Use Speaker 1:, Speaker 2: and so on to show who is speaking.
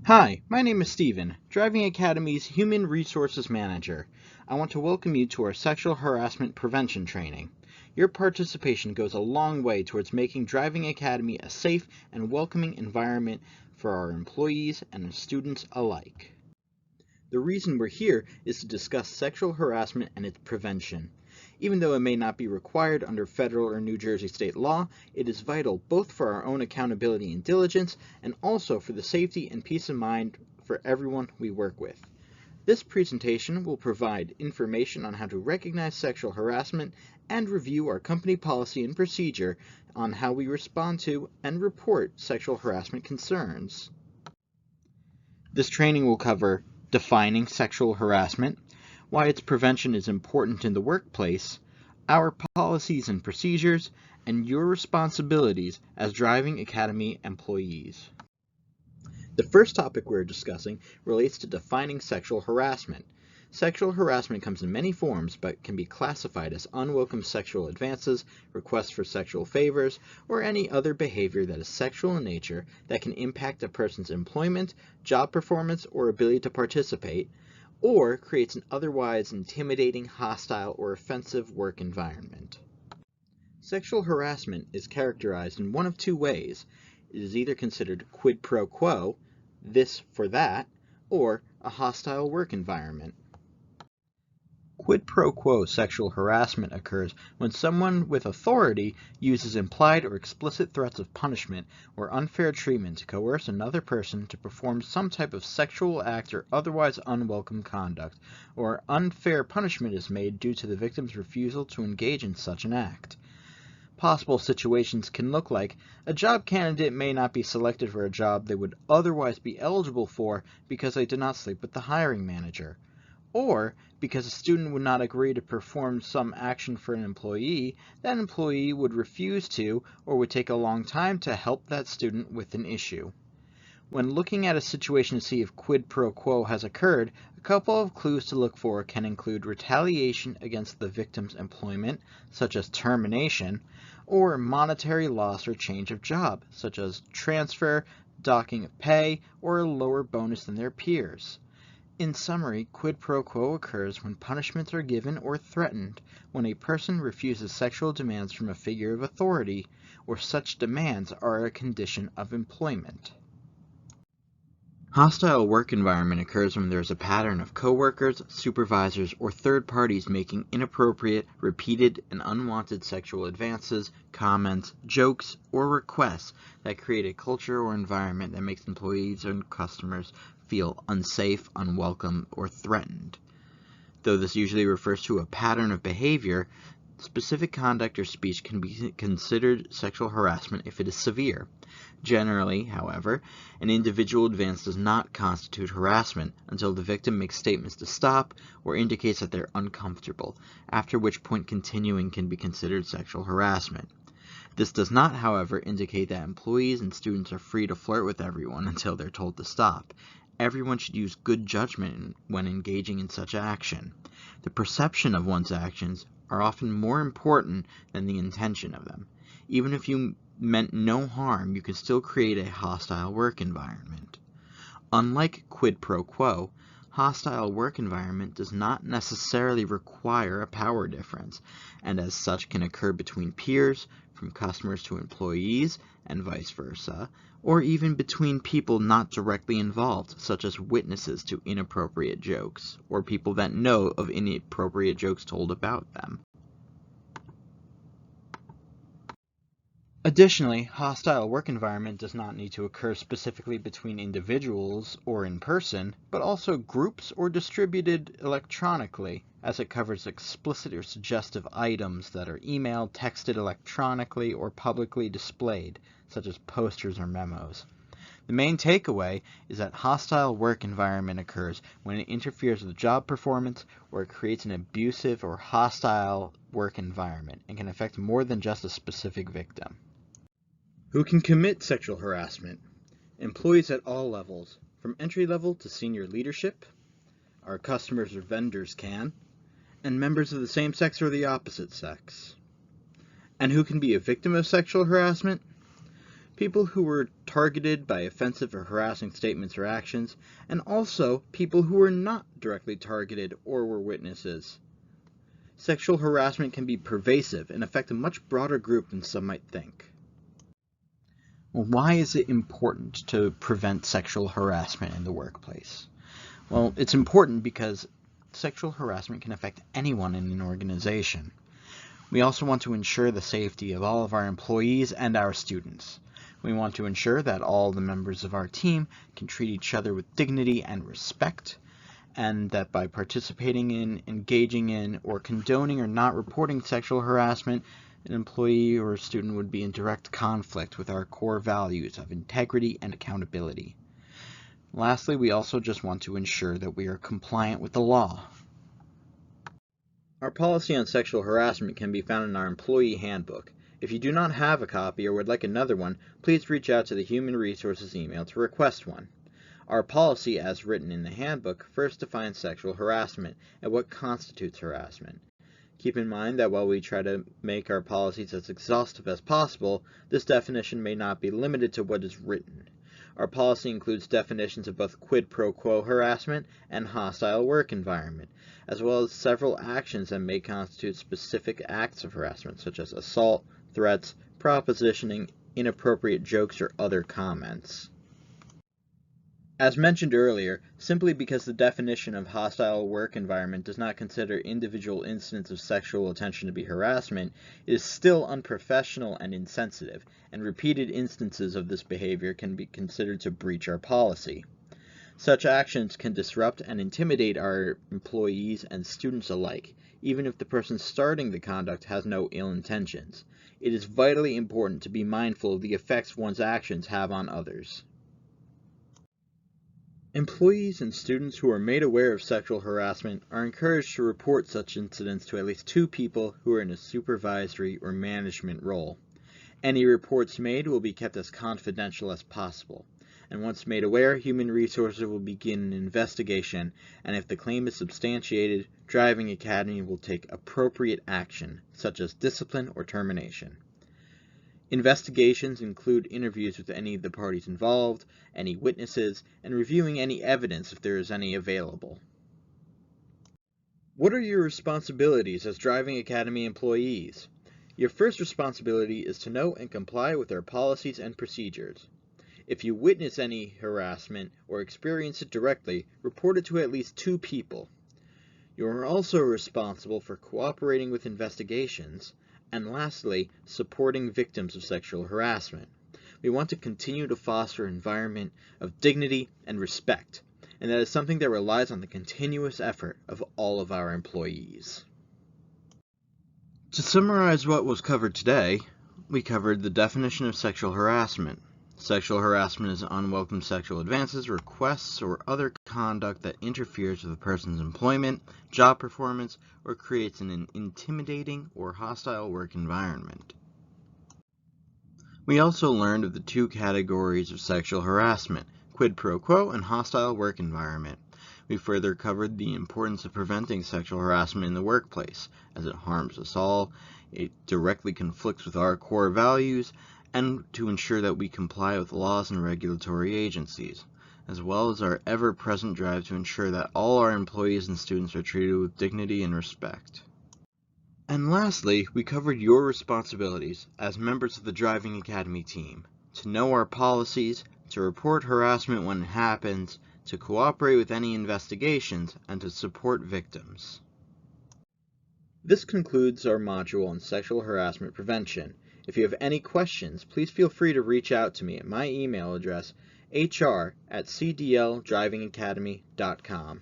Speaker 1: Hi, my name is Steven, Driving Academy's Human Resources Manager. I want to welcome you to our sexual harassment prevention training. Your participation goes a long way towards making Driving Academy a safe and welcoming environment for our employees and students alike. The reason we're here is to discuss sexual harassment and its prevention. Even though it may not be required under federal or New Jersey state law, it is vital both for our own accountability and diligence and also for the safety and peace of mind for everyone we work with. This presentation will provide information on how to recognize sexual harassment and review our company policy and procedure on how we respond to and report sexual harassment concerns. This training will cover defining sexual harassment, why its prevention is important in the workplace, our policies and procedures, and your responsibilities as Driving Academy employees. The first topic we're discussing relates to defining sexual harassment. Sexual harassment comes in many forms but can be classified as unwelcome sexual advances, requests for sexual favors, or any other behavior that is sexual in nature that can impact a person's employment, job performance, or ability to participate, or creates an otherwise intimidating, hostile, or offensive work environment. Sexual harassment is characterized in one of two ways. It is either considered quid pro quo, this for that, or a hostile work environment. Quid pro quo sexual harassment occurs when someone with authority uses implied or explicit threats of punishment or unfair treatment to coerce another person to perform some type of sexual act or otherwise unwelcome conduct, or unfair punishment is made due to the victim's refusal to engage in such an act. Possible situations can look like a job candidate may not be selected for a job they would otherwise be eligible for because they did not sleep with the hiring manager, or because a student would not agree to perform some action for an employee, that employee would refuse to or would take a long time to help that student with an issue. When looking at a situation to see if quid pro quo has occurred, a couple of clues to look for can include retaliation against the victim's employment, such as termination, or monetary loss or change of job, such as transfer, docking of pay, or a lower bonus than their peers. In summary, quid pro quo occurs when punishments are given or threatened, when a person refuses sexual demands from a figure of authority, or such demands are a condition of employment. Hostile work environment occurs when there is a pattern of coworkers, supervisors, or third parties making inappropriate, repeated, and unwanted sexual advances, comments, jokes, or requests that create a culture or environment that makes employees and customers feel unsafe, unwelcome, or threatened. Though this usually refers to a pattern of behavior, specific conduct or speech can be considered sexual harassment if it is severe. Generally, however, an individual advance does not constitute harassment until the victim makes statements to stop or indicates that they're uncomfortable, after which point continuing can be considered sexual harassment. This does not, however, indicate that employees and students are free to flirt with everyone until they're told to stop. Everyone should use good judgment when engaging in such action. The perception of one's actions are often more important than the intention of them. Even if you meant no harm, you can still create a hostile work environment. Unlike quid pro quo, hostile work environment does not necessarily require a power difference, and as such can occur between peers, from customers to employees, and vice versa, or even between people not directly involved, such as witnesses to inappropriate jokes, or people that know of inappropriate jokes told about them. Additionally, hostile work environment does not need to occur specifically between individuals or in person, but also groups or distributed electronically, as it covers explicit or suggestive items that are emailed, texted electronically, or publicly displayed, such as posters or memos. The main takeaway is that hostile work environment occurs when it interferes with job performance or it creates an abusive or hostile work environment and can affect more than just a specific victim. Who can commit sexual harassment? Employees at all levels, from entry level to senior leadership. Our customers or vendors can, and members of the same sex or the opposite sex. And who can be a victim of sexual harassment? people who were targeted by offensive or harassing statements or actions, and also people who were not directly targeted or were witnesses. Sexual harassment can be pervasive and affect a much broader group than some might think. Well, why is it important to prevent sexual harassment in the workplace? Well, it's important because sexual harassment can affect anyone in an organization. We also want to ensure the safety of all of our employees and our students. We want to ensure that all the members of our team can treat each other with dignity and respect, and that by participating in, engaging in, or condoning or not reporting sexual harassment, an employee or a student would be in direct conflict with our core values of integrity and accountability. Lastly, we also just want to ensure that we are compliant with the law. Our policy on sexual harassment can be found in our employee handbook. If you do not have a copy or would like another one, please reach out to the Human Resources email to request one. Our policy, as written in the handbook, first defines sexual harassment and what constitutes harassment. Keep in mind that while we try to make our policies as exhaustive as possible, this definition may not be limited to what is written. Our policy includes definitions of both quid pro quo harassment and hostile work environment, as well as several actions that may constitute specific acts of harassment, such as assault, threats, propositioning, inappropriate jokes, or other comments. As mentioned earlier, simply because the definition of hostile work environment does not consider individual incidents of sexual attention to be harassment, it is still unprofessional and insensitive, and repeated instances of this behavior can be considered to breach our policy. Such actions can disrupt and intimidate our employees and students alike, even if the person starting the conduct has no ill intentions. It is vitally important to be mindful of the effects one's actions have on others. Employees and students who are made aware of sexual harassment are encouraged to report such incidents to at least 2 people who are in a supervisory or management role. Any reports made will be kept as confidential as possible, and once made aware, Human Resources will begin an investigation, and if the claim is substantiated, Driving Academy will take appropriate action, such as discipline or termination. Investigations include interviews with any of the parties involved, any witnesses, and reviewing any evidence if there is any available. What are your responsibilities as Driving Academy employees? Your first responsibility is to know and comply with our policies and procedures. If you witness any harassment or experience it directly, report it to at least 2 people. You are also responsible for cooperating with investigations, and lastly, supporting victims of sexual harassment. We want to continue to foster an environment of dignity and respect, and that is something that relies on the continuous effort of all of our employees. To summarize what was covered today, we covered the definition of sexual harassment. Sexual harassment is unwelcome sexual advances, requests, or other conduct that interferes with a person's employment, job performance, or creates an intimidating or hostile work environment. We also learned of the 2 categories of sexual harassment, quid pro quo and hostile work environment. We further covered the importance of preventing sexual harassment in the workplace, as it harms us all, it directly conflicts with our core values, and to ensure that we comply with laws and regulatory agencies, as well as our ever-present drive to ensure that all our employees and students are treated with dignity and respect. And lastly, we covered your responsibilities as members of the Driving Academy team, to know our policies, to report harassment when it happens, to cooperate with any investigations, and to support victims. This concludes our module on sexual harassment prevention. If you have any questions, please feel free to reach out to me at my email address, hr@cdldrivingacademy.com.